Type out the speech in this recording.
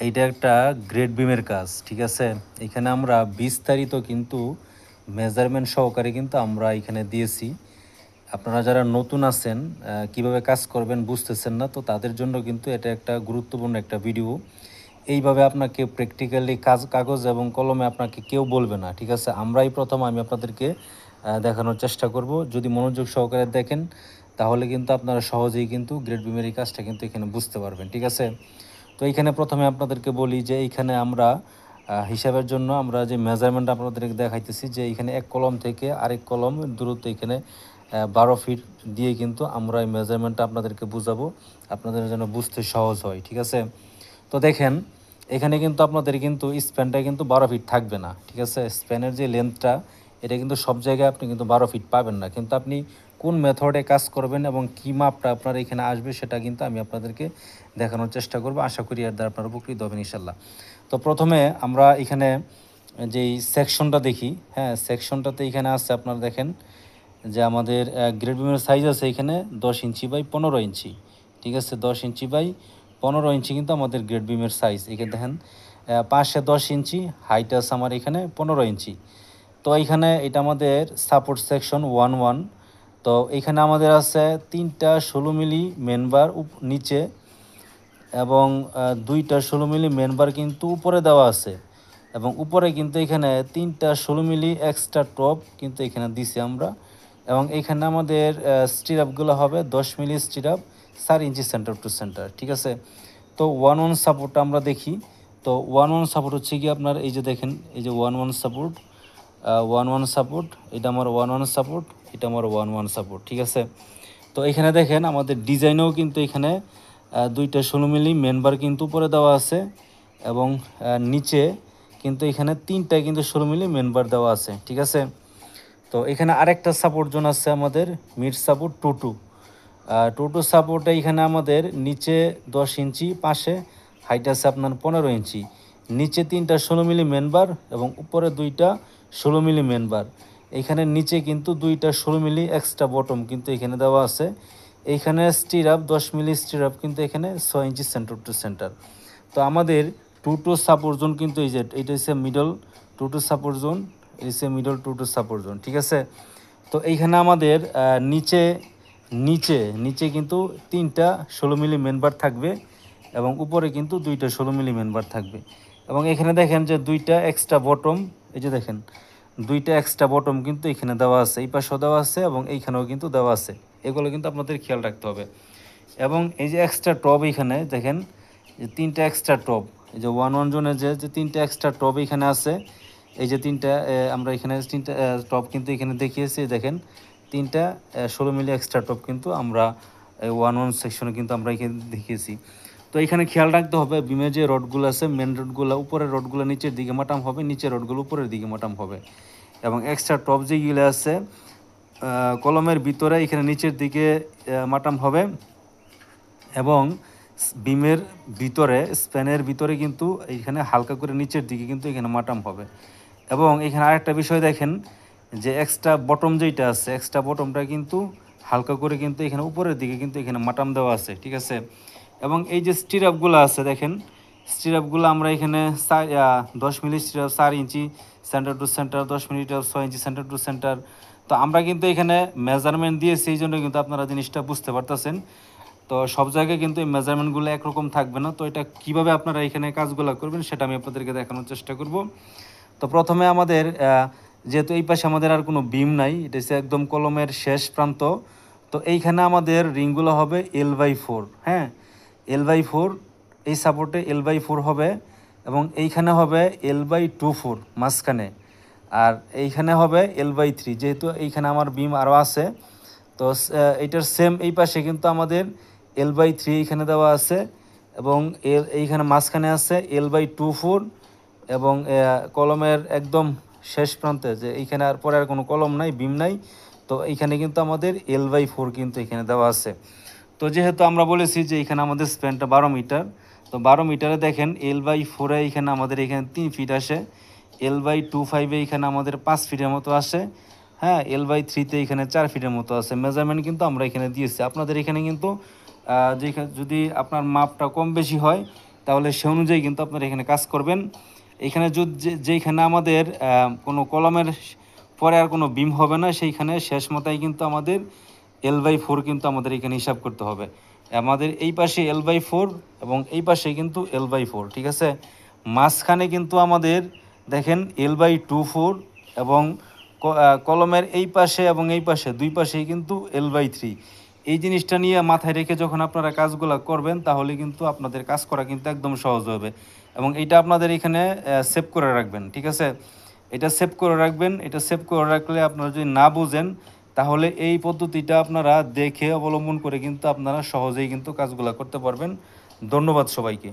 এইটা একটা গ্রেড বিমের কাজ, ঠিক আছে। এখানে আমরা বিস্তারিত কিন্তু মেজারমেন্ট সহকারে কিন্তু আমরা এখানে দিয়েছি। আপনারা যারা নতুন আছেন, কিভাবে কাজ করবেন বুঝতেছেন না, তো তাদের জন্য কিন্তু এটা একটা গুরুত্বপূর্ণ একটা ভিডিও। এইভাবে আপনাকে প্র্যাকটিক্যালি কাগজ এবং কলমে আপনাকে কেউ বলবে না, ঠিক আছে। আমরাই প্রথম আমি আপনাদেরকে দেখানোর চেষ্টা করব। যদি মনোযোগ সহকারে দেখেন তাহলে কিন্তু আপনারা সহজেই কিন্তু গ্রেড বিমের এই কাজটা কিন্তু এখানে বুঝতে পারবেন, ঠিক আছে। তো এইখানে প্রথমে আপনাদেরকে বলি যে এইখানে আমরা হিসাবের জন্য আমরা যে মেজারমেন্ট আপনাদেরকে দেখাইতেছি, যে এইখানে এক কলম থেকে আরেক কলম দূরত্ব এখানে 12 ফিট দিয়ে কিন্তু আমরা এই মেজারমেন্টটা আপনাদেরকে বুঝাবো, আপনাদের যেন বুঝতে সহজ হয়, ঠিক আছে। তো দেখেন এখানে কিন্তু আপনাদের কিন্তু স্প্যানটা কিন্তু 12 ফিট থাকবে না, ঠিক আছে। স্প্যানের যে লেন্থটা এটা কিন্তু সব জায়গায় আপনি কিন্তু 12 ফিট পাবেন না, কিন্তু আপনি কোন মেথডে কাজ করবেন এবং কী মাপটা আপনার এখানে আসবে সেটা কিন্তু আমি আপনাদেরকে দেখানোর চেষ্টা করব। আশা করি এর দ্বারা আপনারা উপকৃত হবেন ইনশাল্লাহ। তো প্রথমে আমরা এখানে যেই সেকশনটা দেখি, হ্যাঁ সেকশনটাতে এখানে আছে আপনারা দেখেন যে আমাদের গ্রেড বিমের সাইজ আছে এখানে 10 ইঞ্চি বাই 15 ইঞ্চি, ঠিক আছে। 10 ইঞ্চি বাই 15 ইঞ্চি কিন্তু আমাদের গ্রেড বিমের সাইজ। এখানে দেখেন পাশে 10 ইঞ্চি, হাইট আছে আমার এখানে 15 ইঞ্চি। তো এইখানে এটা আমাদের সাপোর্ট সেকশন 1-1। তো এইখানে আমাদের আছে 3টা 16 মিলি মেনবার নিচে এবং 2টা 16 মিলি মেনবার কিন্তু উপরে দেওয়া আছে, এবং উপরে কিন্তু এখানে 3টা 16 মিলি এক্সট্রা টপ কিন্তু এখানে দিছি আমরা। এবং এখানে আমাদের স্টিরাপগুলো হবে 10 মিলি স্টিরাপ 4 ইঞ্চি সেন্টার টু সেন্টার, ঠিক আছে। তো 1-1 সাপোর্টটা আমরা দেখি। তো 1-1 সাপোর্ট হচ্ছে কি আপনার এই যে দেখেন এই যে 1-1 সাপোর্ট, 1-1 সাপোর্ট, এটা আমার 1-1 সাপোর্ট, এটা আমার 1-1 সাপোর্ট, ঠিক আছে। তো এখানে দেখেন আমাদের ডিজাইনেও কিন্তু এখানে 2টা 16 মিলি মেনবার কিন্তু উপরে দেওয়া আছে, এবং নিচে কিন্তু এখানে 3টা কিন্তু 16 মিলি মেনবার দেওয়া আছে, ঠিক আছে। তো এখানে আরেকটা সাপোর্ট জোন আছে আমাদের মিড সাপোর্ট 2-2 সাপোর্টে এখানে আমাদের নিচে 10 ইঞ্চি, পাশে হাইট আছে আপনার 15 ইঞ্চি, নিচে 3টা 16 মিলি মেনবার এবং উপরে 2টা 16 মিলি মেনবার। এইখানে নিচে কিন্তু 2টা 16 মিলি এক্সট্রা বটম কিন্তু এখানে দেওয়া আছে। এইখানে স্টিরাপ 10 মিলি স্টিরাপ কিন্তু এখানে 6 ইঞ্চি সেন্টার টু সেন্টার। তো আমাদের 2-2 সাপোর্ট জোন কিন্তু এই যে এইটা হচ্ছে মিডল 2-2 সাপোর্ট জোন, এই হচ্ছে মিডল 2-2 সাপোর্ট জোন, ঠিক আছে। তো এইখানে আমাদের নিচে নিচে নিচে কিন্তু 3টা 16 মিলি মেনবার থাকবে এবং উপরে কিন্তু 2টা 16 মিলি মেনবার থাকবে। এবং এখানে দেখেন যে 2টা এক্সট্রা বটম, এই যে দেখেন 2টা এক্সট্রা বটম কিন্তু এখানে দেওয়া আছে, এই পাশেও দেওয়া আছে এবং এইখানেও কিন্তু দেওয়া আছে। এগুলো কিন্তু আপনাদের খেয়াল রাখতে হবে। এবং এই যে এক্সট্রা টপ এইখানে দেখেন যে 3টা এক্সট্রা টপ, এই যে 1-1 জোনে যে 3টা এক্সট্রা টপ এখানে আছে, এই যে 3টা আমরা এখানে 3টা টপ কিন্তু এখানে দেখিয়েছি, দেখেন 3টা 16 মিলি এক্সট্রা টপ কিন্তু আমরা 1-1 সেকশনে কিন্তু আমরা এখানে দেখিয়েছি। তো এখানে খেয়াল রাখতে হবে বিমের যে রডগুলো আছে মেন রডগুলো উপরের রডগুলো নিচের দিকে মাটাম হবে, নিচের রডগুলো উপরের দিকে মাটাম হবে। এবং এক্সট্রা টপ যেগুলো আছে কলমের ভিতরে এখানে নিচের দিকে মাটাম হবে, এবং বিমের ভিতরে স্প্যানের ভিতরে কিন্তু এইখানে হালকা করে নিচের দিকে কিন্তু এখানে মাটাম হবে। এবং এখানে আরেকটা বিষয় দেখেন যে এক্সট্রা বটম যেইটা আছে এক্সট্রা বটমটা কিন্তু হালকা করে কিন্তু এখানে উপরের দিকে কিন্তু এখানে মাটাম দেওয়া আছে, ঠিক আছে। এবং এই যে স্টিরাপগুলো আছে দেখেন স্টিরাপগুলো আমরা এখানে 10 মিলি স্টিরাপ 4 ইঞ্চি সেন্টার টু সেন্টার, 10 মিলি 6 ইঞ্চি সেন্টার টু সেন্টার। তো আমরা কিন্তু এখানে মেজারমেন্ট দিয়েছি, এই জন্য কিন্তু আপনারা জিনিসটা বুঝতে পারতেছেন। তো সব জায়গায় কিন্তু এই মেজারমেন্টগুলো একরকম থাকবে না। তো এটা কিভাবে আপনারা এখানে কাজগুলো করবেন সেটা আমি আপনাদেরকে দেখানোর চেষ্টা করব। তো প্রথমে আমাদের যেহেতু এই পাশে আমাদের আর কোনো বিম নাই, এটা হচ্ছে একদম কলমের শেষ প্রান্ত। তো এইখানে আমাদের রিংগুলো হবে L/4, হ্যাঁ L/4, এই সাপোর্টে L/4 হবে, এবং এইখানে হবে L/24 মাঝখানে, আর এইখানে হবে L/3, যেহেতু এইখানে আমার বিম আরও আছে। তো এইটার সেম এই পাশে কিন্তু আমাদের L/3 এইখানে দেওয়া আছে, এবং এইখানে মাঝখানে আছে L/24, এবং কলমের একদম শেষ প্রান্তে যে এইখানে আর পরে আর কোনো কলম নাই, বিম নাই। তো এইখানে কিন্তু আমাদের L/4 কিন্তু এখানে দেওয়া আছে। তো যেহেতু আমরা বলেছি যে এখানে আমাদের স্প্যানটা 12 মিটার, তো 12 মিটারে দেখেন L/4 এইখানে আমাদের এখানে 3 ফিট আসে, L/25 এইখানে আমাদের 5 ফিটের মতো আসে, হ্যাঁ L/3 এখানে 4 ফিটের মতো আছে। মেজারমেন্ট কিন্তু আমরা এখানে দিয়েছি। আপনাদের এখানে কিন্তু যেখানে যদি আপনার মাপটা কম বেশি হয় তাহলে সে অনুযায়ী কিন্তু আপনারা এখানে কাজ করবেন। এখানে যেইখানে আমাদের কোনো কলমের পরে আর কোনো বিম হবে না, সেইখানে শেষ মাথায় কিন্তু আমাদের L/4 কিন্তু আমাদের এখানে হিসাব করতে হবে। আমাদের এই পাশে L/4 এবং এই পাশে কিন্তু L/4, ঠিক আছে? মাঝখানে কিন্তু আমাদের দেখেন L/24 এবং কলমের এই পাশে এবং এই পাশে দুই পাশেই কিন্তু L/3। এই জিনিসটা নিয়ে মাথায় রেখে যখন আপনারা কাজগুলো করবেন, তাহলে কিন্তু আপনাদের কাজ করা কিন্তু একদম সহজ হবে। এবং এইটা আপনাদের এখানে সেভ করে রাখবেন, ঠিক আছে? এটা সেভ করে রাখবেন। এটা সেভ করে রাখলে আপনারা যদি না বুঝেন, তাহলে এই পদ্ধতিটা আপনারা দেখে অবলম্বন করে কিন্তু আপনারা সহজেই কিন্তু কাজগুলো করতে পারবেন। ধন্যবাদ সবাইকে।